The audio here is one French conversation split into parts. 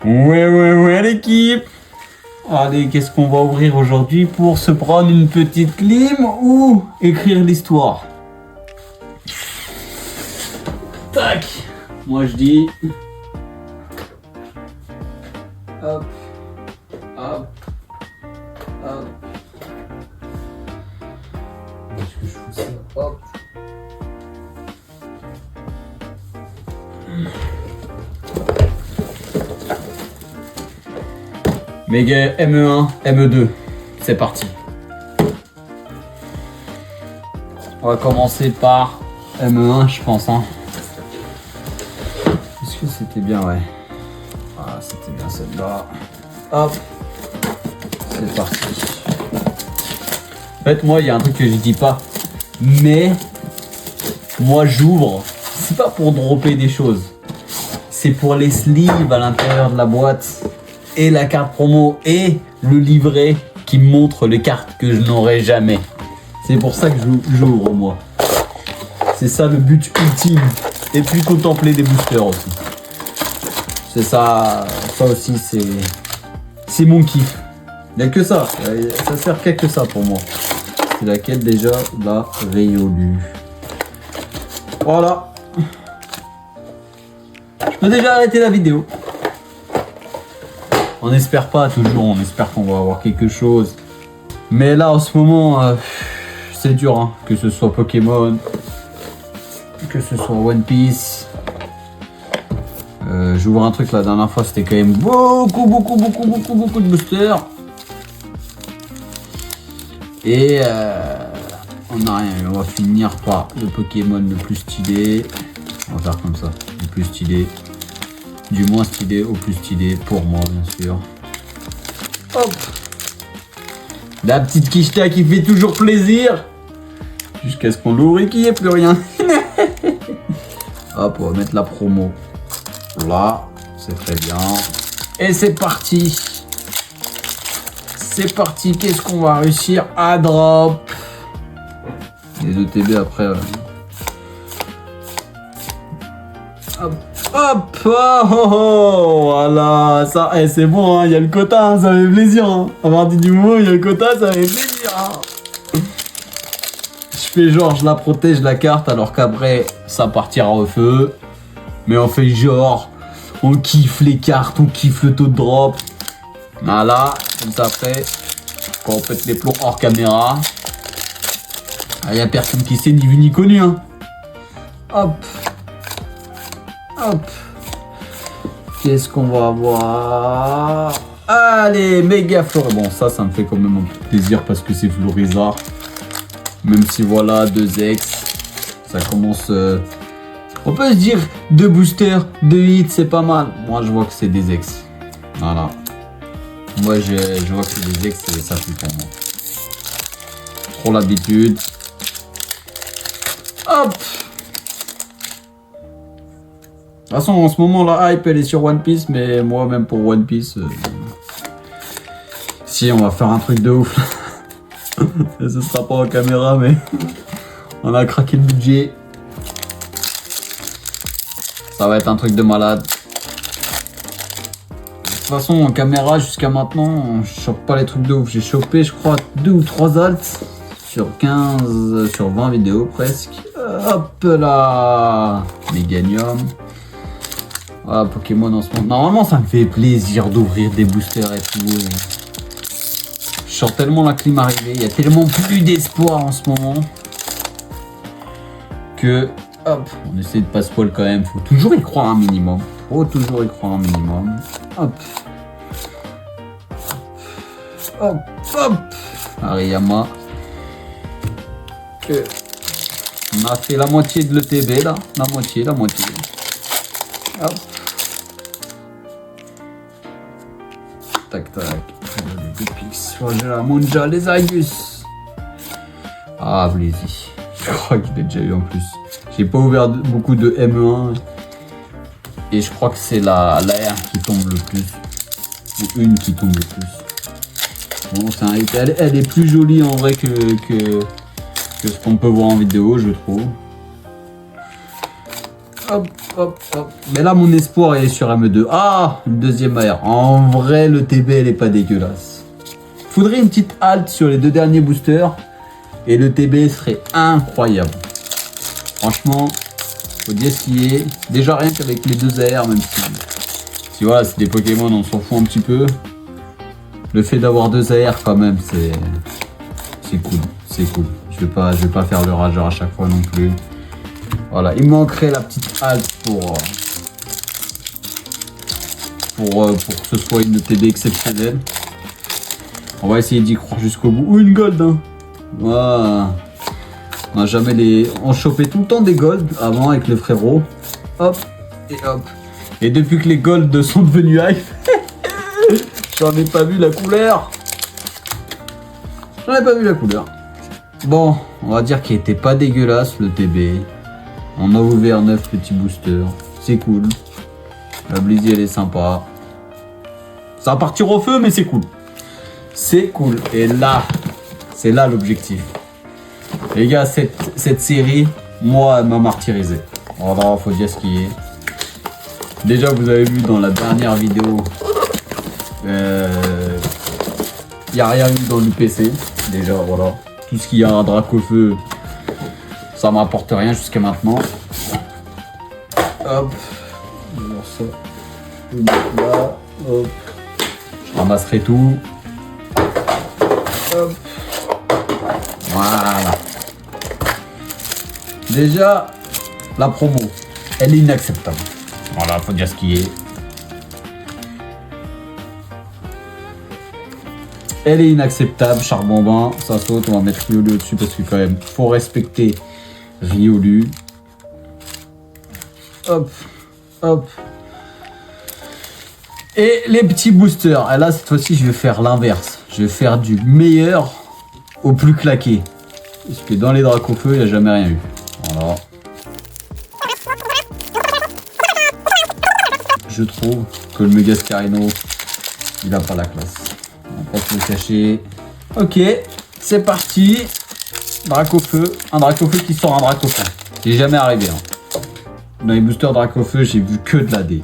Ouais l'équipe. Allez, qu'est-ce qu'on va ouvrir aujourd'hui pour se prendre une petite clim ou écrire l'histoire? Tac. Moi je dis... Hop. Hop. Hop. Où est-ce que je fous ça? Hop. Méga ME1, ME2, c'est parti. On va commencer par ME1, je pense. Hein. Est-ce que c'était bien, ouais. Ah, c'était bien celle-là. Hop, c'est parti. En fait, moi, il y a un truc que je dis pas. Mais, moi, j'ouvre. C'est pas pour dropper des choses. C'est pour les sleeves à l'intérieur de la boîte. Et la carte promo et le livret qui me montre les cartes que je n'aurai jamais. C'est pour ça que j'ouvre moi. C'est ça le but ultime. Et puis contempler des boosters aussi. C'est ça, ça aussi c'est mon kiff. Il n'y a que ça, ça sert qu'à que ça pour moi. C'est laquelle déjà? La Riolu. Voilà. Je peux déjà arrêter la vidéo. On n'espère pas toujours, on espère qu'on va avoir quelque chose. Mais là en ce moment, c'est dur, hein. Que ce soit Pokémon, que ce soit One Piece. J'ouvre un truc la dernière fois, c'était quand même beaucoup de boosters. Et on n'a rien eu, on va finir par le Pokémon le plus stylé. On va faire comme ça, le plus stylé. Du moins stylé au plus stylé pour moi, bien sûr. Hop. La petite quicheta qui fait toujours plaisir. Jusqu'à ce qu'on l'ouvre et qu'il n'y ait plus rien. Hop, on va mettre la promo. Là, c'est très bien. Et c'est parti. C'est parti, qu'est-ce qu'on va réussir à drop? Les ETB après. Hop. Hop, oh, voilà, ça, c'est bon, hein, y a le quota, hein, ça fait plaisir. Hein. À partir du moment où il y a le quota, ça fait plaisir. Hein. Je fais genre, je la protège la carte, alors qu'après, ça partira au feu. Mais on fait genre, on kiffe les cartes, on kiffe le taux de drop. Voilà, comme ça après, quand on pète les plombs hors caméra, il n'y a personne qui sait ni vu ni connu. Hein. Hop. Hop. Qu'est-ce qu'on va avoir? Allez, méga fleurie. Bon, ça me fait quand même un peu plaisir parce que c'est Florizard. Même si voilà, 2X. Ça commence... On peut se dire 2 boosters, 2 hits, c'est pas mal. Moi, je vois que c'est des X. Voilà. Moi, je vois que c'est des X et ça fait pour moi. Trop l'habitude. Hop. De toute façon, en ce moment, la hype, elle est sur One Piece, mais moi, même pour One Piece, si, on va faire un truc de ouf. Et ce sera pas en caméra, mais on a craqué le budget. Ça va être un truc de malade. De toute façon, en caméra, jusqu'à maintenant, je chope pas les trucs de ouf. J'ai chopé, je crois, 2 ou 3 alts sur 15, sur 20 vidéos presque. Hop là, Méganium. Voilà, Pokémon en ce moment. Normalement, ça me fait plaisir d'ouvrir des boosters et tout. Je sens tellement la clim arriver. Il y a tellement plus d'espoir en ce moment. Que, hop, on essaie de pas spoil quand même. Faut toujours y croire un minimum. Faut toujours y croire un minimum. Hop. Hop, hop. Ariyama. Que... On a fait la moitié de l'ETB là. La moitié. Hop. Tac tac. Les Pix, la Monja, les Argus. Ah, Blazy. Je crois que je l'ai déjà eu en plus. J'ai pas ouvert beaucoup de ME1. Et je crois que c'est la R qui tombe le plus. Ou une qui tombe le plus. Bon, c'est un hit. Elle est plus jolie en vrai que ce qu'on peut voir en vidéo, je trouve. Hop, hop, hop. Mais là, mon espoir est sur ME2. Ah, une deuxième AR. En vrai, le TB, elle est pas dégueulasse. Faudrait une petite halte sur les 2 derniers boosters. Et le TB serait incroyable. Franchement, faut dire ce qui est. Déjà, rien qu'avec les 2 AR, même si voilà, c'est des Pokémon, on s'en fout un petit peu. Le fait d'avoir 2 AR, quand même, c'est cool. C'est cool. Je vais pas faire le rageur à chaque fois non plus. Voilà, il manquerait la petite halte pour que ce soit une TB exceptionnelle. On va essayer d'y croire jusqu'au bout. Ou une gold, hein. Voilà. On a jamais les... On chopait tout le temps des golds avant avec le frérot. Hop, et hop. Et depuis que les golds sont devenus hype, j'en ai pas vu la couleur. J'en ai pas vu la couleur. Bon, on va dire qu'il était pas dégueulasse le TB. On a ouvert 9 petits boosters. C'est cool. La Blizzy, elle est sympa. Ça va partir au feu, mais c'est cool. C'est cool. Et là, c'est là l'objectif. Les gars, cette série, moi, elle m'a martyrisé. Voilà, faut dire ce qui est. Déjà, vous avez vu dans la dernière vidéo, il n'y a rien eu dans l'UPC. Déjà, voilà. Tout ce qu'il y a un Dracofeu, ça m'apporte rien jusqu'à maintenant. Hop. Ça. Là. Hop. Je ramasserai tout. Hop. Voilà. Déjà, la promo, elle est inacceptable. Voilà, faut dire ce qui est. Elle est inacceptable, Charbonbin, ça saute, on va mettre Riolu au-dessus parce que quand même, faut respecter Riolu. Hop, hop. Et les petits boosters, et là cette fois-ci je vais faire l'inverse. Je vais faire du meilleur au plus claqué. Parce que dans les Dracofeu, il n'y a jamais rien eu. Voilà. Je trouve que le Megascarino, il a pas la classe. On va pas se le cacher. Ok, c'est parti. Dracofeu. Un Dracofeu qui sort un Dracofeu. C'est jamais arrivé. Hein. Dans les boosters Dracofeu, j'ai vu que de la D.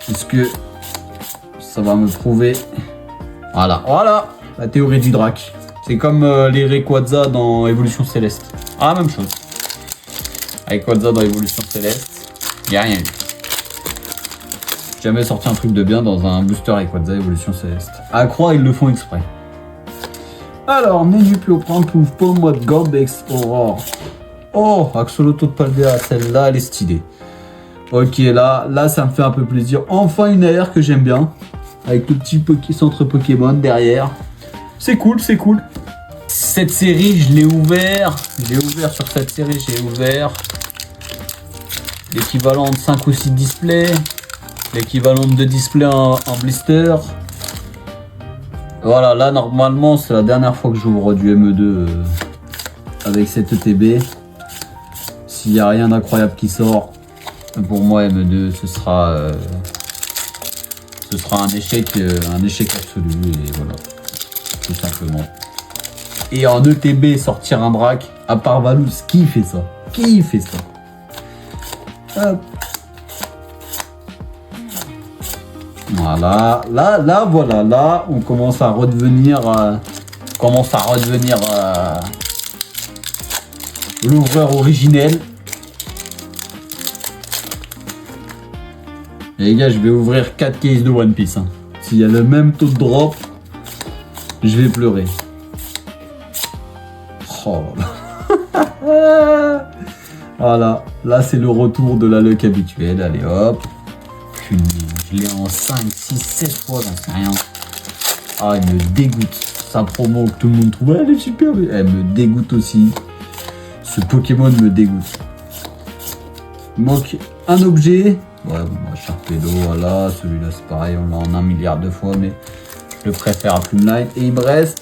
Est-ce que ça va me prouver? Voilà, voilà. La théorie du Drac. C'est comme les Rayquaza dans Évolution Céleste. Ah, même chose. Rayquaza dans Évolution Céleste, il n'y a rien eu. Jamais sorti un truc de bien dans un booster Rayquaza Évolution Céleste. À croire, ils le font exprès. Alors, Nenupio-Prime Pouf Pomme Mode Gorbex Aurore. Oh, Axolotl de Paldea, celle-là, elle est stylée. Ok, là, ça me fait un peu plaisir. Enfin, une AR que j'aime bien. Avec le petit centre Pokémon derrière. C'est cool, c'est cool. Cette série, je l'ai ouvert. Sur cette série, j'ai ouvert l'équivalent de 5 ou 6 displays. L'équivalent de 2 displays en blister. Voilà, là, normalement, c'est la dernière fois que j'ouvre du ME2 avec cette ETB. S'il n'y a rien d'incroyable qui sort, pour moi, ME2, ce sera un échec absolu. Et voilà, tout simplement. Et en ETB, sortir un drac, à part Valous, qui fait ça? Qui fait ça? Hop. Voilà, voilà, là, on commence à redevenir, l'ouvreur originel. Et les gars, je vais ouvrir 4 cases de One Piece. Hein. S'il y a le même taux de drop, je vais pleurer. Oh là. Voilà, là c'est le retour de la luck habituelle. Allez hop. Punaise, je l'ai en 5, 6, 7 fois, j'en sais rien. Ah, il me dégoûte. Sa promo que tout le monde trouve, elle est super. Elle me dégoûte aussi. Ce Pokémon me dégoûte. Il manque un objet. Ouais, bon, Sharpedo, voilà. Celui-là, c'est pareil, on l'a en 1 milliard de fois, mais je le préfère à Plumeline. Et il me reste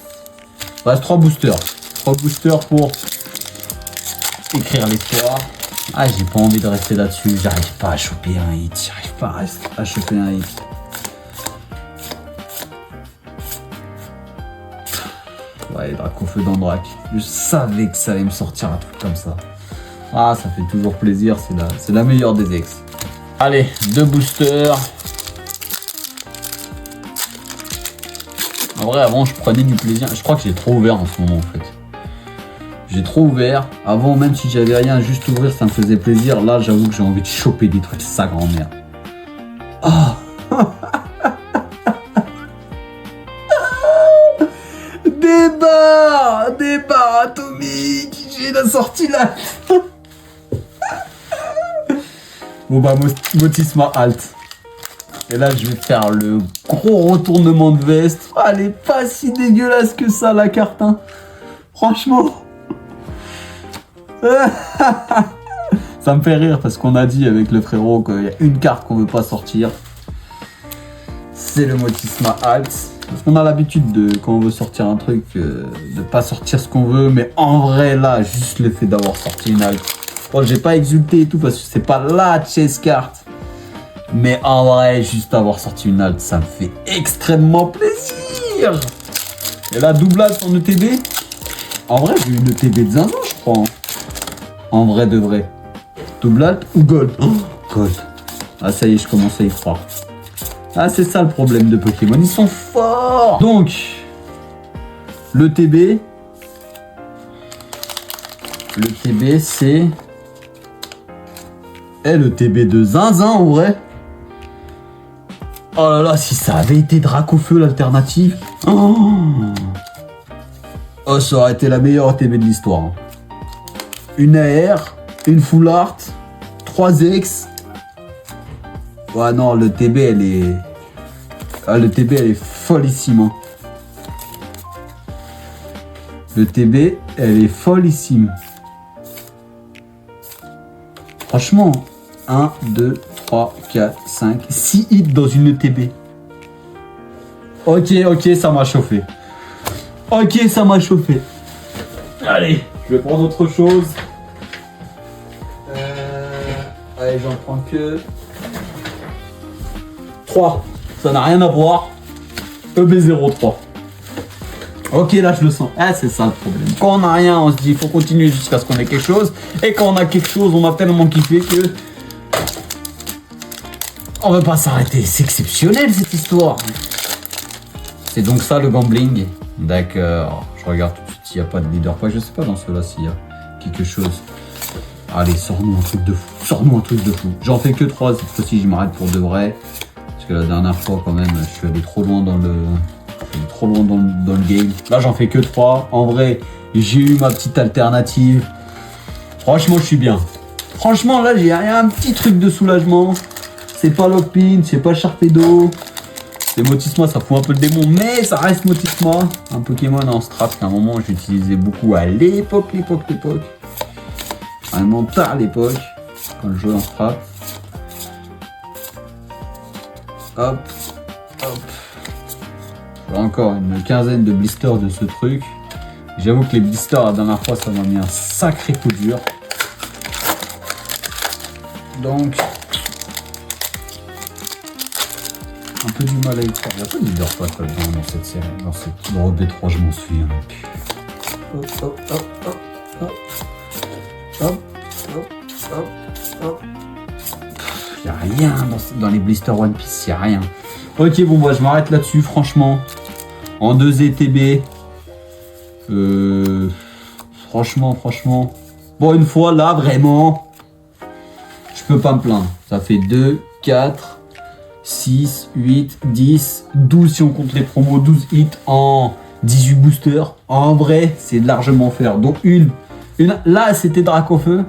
3 boosters. 3 boosters pour écrire l'histoire. Ah, j'ai pas envie de rester là-dessus. J'arrive pas à choper un hit. J'arrive pas à choper un hit. Ouais, Dracofeu dans Drac. Je savais que ça allait me sortir un truc comme ça. Ah, ça fait toujours plaisir, c'est la meilleure des ex. Allez, 2 boosters. En vrai, avant, je prenais du plaisir. Je crois que j'ai trop ouvert en ce moment, en fait. J'ai trop ouvert. Avant, même si j'avais rien, juste ouvrir, ça me faisait plaisir. Là, j'avoue que j'ai envie de choper des trucs, sa grand-mère. Ah. Des barres atomiques. J'ai la sortie là. Bon bah, Motisma Alt. Et là, je vais faire le gros retournement de veste. Ah, elle est pas si dégueulasse que ça, la carte, hein. Franchement. Ça me fait rire parce qu'on a dit avec le frérot qu'il y a une carte qu'on veut pas sortir. C'est le Motisma Alt. Parce qu'on a l'habitude de, quand on veut sortir un truc, de pas sortir ce qu'on veut. Mais en vrai, là, juste le fait d'avoir sorti une Alt. Bon, j'ai pas exulté et tout parce que c'est pas la chase carte. Mais en vrai, juste avoir sorti une Alt, ça me fait extrêmement plaisir. Et là, double Alt en ETB. En vrai, j'ai eu une ETB de zinzin, je crois. Hein. En vrai de vrai. Double Alt ou Gold? Oh, Gold. Ah, ça y est, je commence à y croire. Ah, c'est ça le problème de Pokémon. Ils sont forts. Donc, le TB. Le TB, c'est... Eh, le TB de zinzin, en vrai. Oh là là, si ça avait été Dracofeu, l'alternative. Oh, ça aurait été la meilleure TB de l'histoire. Hein. Une AR, une Full Art, 3 X. Ouais, non, le TB, elle est... Ah, le TB, elle est follissime. Hein. Le TB, elle est follissime. Franchement, 1, 2, 3, 4, 5, 6 hits dans une ETB. Ok, ça m'a chauffé. Ok, ça m'a chauffé. Allez, je vais prendre autre chose. Allez, j'en prends que 3. Ça n'a rien à voir. EB03. Ok, là je le sens. Ah, c'est ça le problème. Quand on n'a rien, on se dit il faut continuer jusqu'à ce qu'on ait quelque chose. Et quand on a quelque chose, on a tellement kiffé que on veut pas s'arrêter. C'est exceptionnel cette histoire. C'est donc ça le gambling. D'accord. Je regarde tout de suite s'il n'y a pas de leader point. Je sais pas dans ceux-là s'il y a quelque chose. Allez, sors-nous un truc de fou. Sors-nous un truc de fou. J'en fais que 3 cette fois-ci. Je m'arrête pour de vrai. Parce que la dernière fois quand même, je suis allé trop loin dans le... dans le game. Là, j'en fais que 3. En vrai, j'ai eu ma petite alternative. Franchement, je suis bien. Franchement, là, j'ai un petit truc de soulagement. C'est pas Lockpin, c'est pas Sharpedo. C'est Motisma, ça fout un peu le démon, mais ça reste Motisma. Un Pokémon en strat qu'à un moment, j'utilisais beaucoup à l'époque. Vraiment tard à l'époque, quand je jouais en strat. Hop. Encore une quinzaine de blisters de ce truc. J'avoue que les blisters la dernière fois ça m'a mis un sacré coup dur. Donc un peu du mal à y croire. Il n'y a pas de leader pas dans cette série. Dans B3 je m'en souviens. Hop. Il n'y a rien dans les blisters One Piece, il n'y a rien. Ok, bon, bah, je m'arrête là-dessus, franchement. En 2 ETB. Franchement. Bon, une fois, là, vraiment, je peux pas me plaindre. Ça fait 2, 4, 6, 8, 10, 12 si on compte les promos, 12 hits en 18 boosters. En vrai, c'est largement faire. Donc, là, c'était Dracofeu.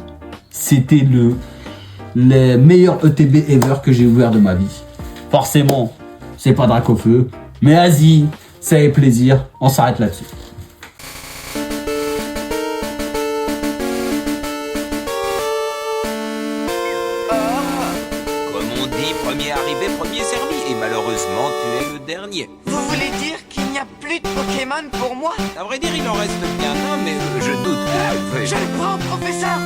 C'était le meilleur ETB ever que j'ai ouvert de ma vie. Forcément, c'est pas Dracofeu, mais vas-y, ça fait plaisir, on s'arrête là-dessus. Comme on dit, premier arrivé, premier servi, et malheureusement tu es le dernier. Vous voulez dire qu'il n'y a plus de Pokémon pour moi? À vrai dire, il en reste bien un, mais je doute que... Je le prends, professeur!